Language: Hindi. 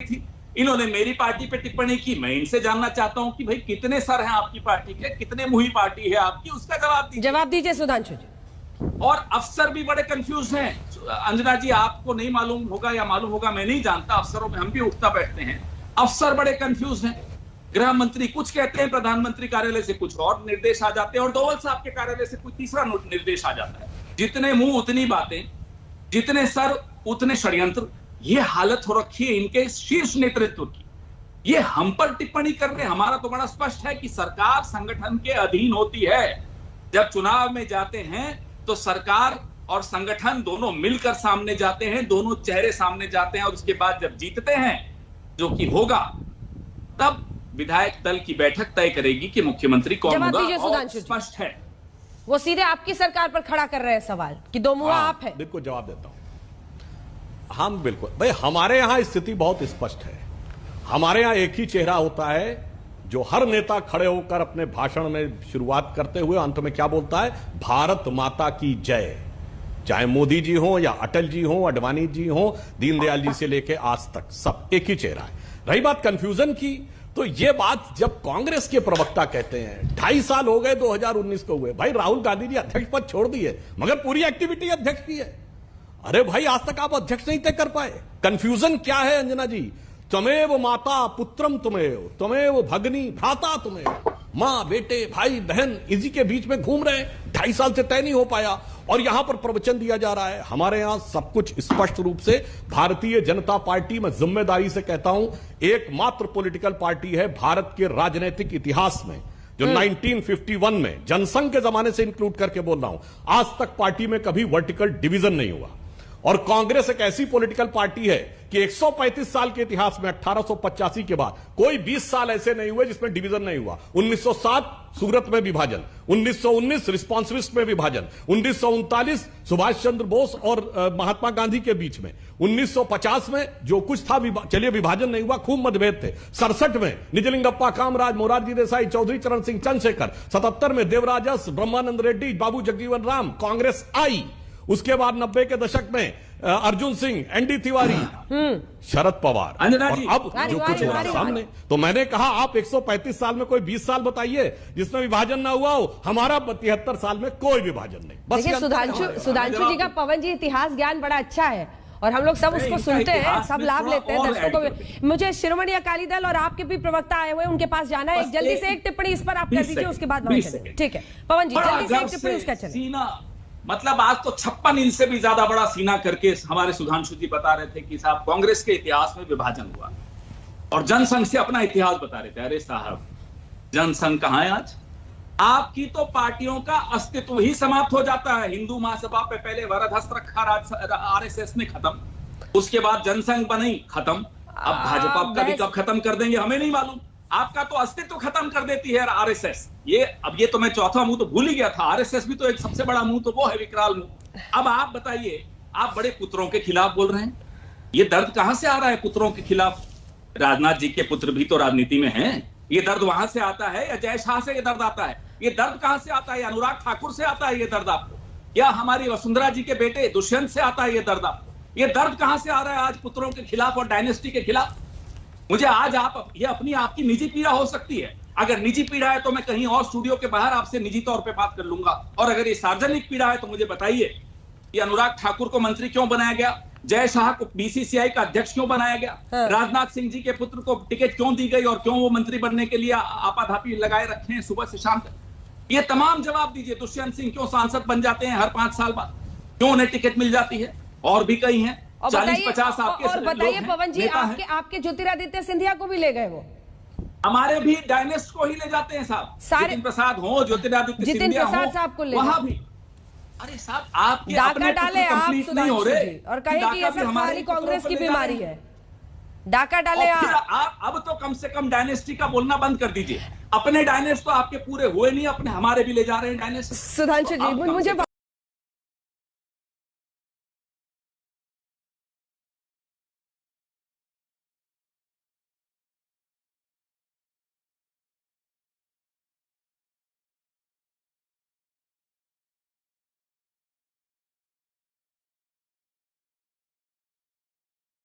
थी, इन्होंने मेरी पार्टी पे टिप्पणी की। मैं इनसे जानना चाहता हूं कि भाई कितने सर हैं आपकी पार्टी के, कितने मुही पार्टी है आपकी, उसका जवाब दीजिए सुधांशु जी। और अफसर भी बड़े कंफ्यूज हैं। अंजना जी, आपको नहीं मालूम होगा या मालूम होगा, मैं नहीं जानता, अफसरों में हम भी उठता बैठते हैं। अफसर बड़े कंफ्यूज हैं। गृह मंत्री कुछ कहते हैं, प्रधानमंत्री कार्यालय से कुछ और निर्देश आ जाते हैं, और डोवल साहब के कार्यालय से कोई तीसरा निर्देश आ जाता है। जितने मुंह उतनी बातें, जितने सर उतने षड्यंत्र। ये हालत हो रखी है इनके शीर्ष नेतृत्व की। ये हम पर टिप्पणी कर रहे हैं। हमारा तो बड़ा स्पष्ट है कि सरकार संगठन के अधीन होती है। जब चुनाव में जाते हैं तो सरकार और संगठन दोनों मिलकर सामने जाते हैं, दोनों चेहरे सामने जाते हैं, और उसके बाद जब जीतते हैं, जो कि होगा, तब विधायक दल की बैठक तय करेगी कि मुख्यमंत्री कौन होगा। और स्पष्ट है, वो सीधे आपकी सरकार पर खड़ा कर रहे हैं सवाल कि दो मुंह आप है। बिल्कुल जवाब देता हूं। हम बिल्कुल भाई, हमारे यहां स्थिति बहुत स्पष्ट है। हमारे यहां एक ही चेहरा होता है जो हर नेता खड़े होकर अपने भाषण में शुरुआत करते हुए अंत में क्या बोलता है, भारत माता की जय। चाहे मोदी जी हो या अटल जी हो, अडवाणी जी हो, दीनदयाल जी से लेके आज तक सब एक ही चेहरा है। रही बात कंफ्यूजन की, तो ये बात जब कांग्रेस के प्रवक्ता कहते हैं 2.5 साल हो गए 2019 को हुए, भाई राहुल गांधी जी अध्यक्ष पद छोड़ दिए मगर पूरी एक्टिविटी अध्यक्ष की है। अरे भाई, आज तक आप अध्यक्ष नहीं तय कर पाए। कंफ्यूजन क्या है अंजना जी? त्वमेव माता पुत्रम त्वमेव, त्वमेव भगनी भ्राता त्वमेव। मां बेटे भाई बहन इसी के बीच में घूम रहे हैं। 2.5 साल से तय नहीं हो पाया, और यहां पर प्रवचन दिया जा रहा है। हमारे यहां सब कुछ स्पष्ट रूप से, भारतीय जनता पार्टी, मैं जिम्मेदारी से कहता हूं, एकमात्र पॉलिटिकल पार्टी है भारत के राजनीतिक इतिहास में जो 1951 में, जनसंघ के जमाने से इंक्लूड करके बोल रहा हूं, आज तक पार्टी में कभी वर्टिकल डिवीजन नहीं हुआ। और कांग्रेस एक ऐसी पॉलिटिकल पार्टी है कि 135 साल के इतिहास में 1885 के बाद कोई 20 साल ऐसे नहीं हुए जिसमें डिवीजन नहीं हुआ। 1907 सूरत में विभाजन, 1919 रिस्पॉन्सिविस्ट में विभाजन, 1939 सुभाष चंद्र बोस और महात्मा गांधी के बीच में, 1950 में जो कुछ था चलिए विभाजन नहीं हुआ, खूब मतभेद थे। 67 में निजलिंगप्पा कामराज, मोरारजी देसाई, चौधरी चरण सिंह चंद्रशेखर, 77 में देवराजस, ब्रह्मानंद रेड्डी, बाबू जगजीवन राम, कांग्रेस आई। उसके बाद 90 के दशक में अर्जुन सिंह, एनडी तिवारी, शरद पवार, और अब जो कुछ हो रहा सामने। तो मैंने कहा आप 135 साल में कोई 20 साल बताइए जिसमें विभाजन ना हुआ हो। हमारा 73 साल में कोई विभाजन नहीं। बस सुधांशु जी का, पवन जी, इतिहास ज्ञान बड़ा अच्छा है और हम लोग सब उसको सुनते हैं, सब लाभ लेते हैं। दर्शकों को, मुझे शिरोमणि अकाली दल और आपके भी प्रवक्ता आए हुए, उनके पास जाना है। जल्दी से एक टिप्पणी इस पर आप कर दीजिए, उसके बाद वहां चलेंगे। ठीक है पवन जी, जल्दी से एक टिप्पणी उसका चलें। मतलब आज तो 56 इंच से भी ज्यादा बड़ा सीना करके हमारे सुधांशु जी बता रहे थे कि साहब कांग्रेस के इतिहास में विभाजन हुआ, और जनसंघ से अपना इतिहास बता रहे थे। अरे साहब, जनसंघ कहां है आज? आपकी तो पार्टियों का अस्तित्व ही समाप्त हो जाता है। हिंदू महासभा पे पहले वरदहस्त रखा आरएसएस ने, खत्म। उसके बाद जनसंघ बनी, खत्म। अब भाजपा का भी कब खत्म कर देंगे हमें नहीं मालूम। आपका तो अस्तित्व खत्म कर देती है आरएसएस। ये तो मैं चौथा मुंह तो भूल ही गया था। आरएसएस भी तो एक सबसे बड़ा मुंह तो वो है, विकराल मुंह। अब आप बताइए, आप बड़े पुत्रों के खिलाफ बोल रहे हैं। ये दर्द कहां से आ रहा है पुत्रों के खिलाफ? राजनाथ जी के पुत्र भी तो राजनीति में हैं। ये दर्द वहां से आता है या जय शाह से ये दर्द आता है? ये दर्द कहां से आता है? अनुराग ठाकुर से आता है ये दर्द आपको, या हमारी वसुंधरा जी के बेटे दुष्यंत से आता है ये दर्द आपको? ये दर्द कहां से आ रहा है आज पुत्रों के खिलाफ और डायनेस्टी के खिलाफ? मुझे आज ये अपनी आपकी निजी पीड़ा हो सकती है। अगर निजी पीड़ा है तो मैं कहीं और स्टूडियो के बाहर आपसे निजी तौर पे बात कर लूंगा, और अगर ये सार्वजनिक पीड़ा है तो मुझे बताइए कि अनुराग ठाकुर को मंत्री क्यों बनाया गया, जय शाह को बीसीसीआई का अध्यक्ष क्यों बनाया गया, राजनाथ सिंह जी के पुत्र को टिकट क्यों दी गई, और क्यों वो मंत्री बनने के लिए आपाधापी लगाए रखे हैं सुबह से शाम तक? ये तमाम जवाब दीजिए। दुष्यंत सिंह क्यों सांसद बन जाते हैं हर 5 साल बाद? क्यों उन्हें टिकट मिल जाती है? और भी कई हैं, 40-50 आपके। और बताइए पवन जी, आपके ज्योतिरादित्य सिंधिया को भी ले गए वो। हमारे भी डायनेस्ट को ही ले जाते हैं साहब। जितिन प्रसाद हो, ज्योतिरादित्य सिंधिया हो, साहब को ले वहां भी। अरे साहब, आपके डाका डाले आप सुधांशु जी, और कहे कि ये सब हमारी कांग्रेस की बीमारी है। डाका डाले आप। अब तो कम से कम डायनेस्टी का बोलना बंद कर दीजिए। अपने डायनेस्ट तो आपके पूरे हुए नहीं, अपने हमारे भी ले जा रहे हैं डायनेस्ट। सुधांशु जी, मुझे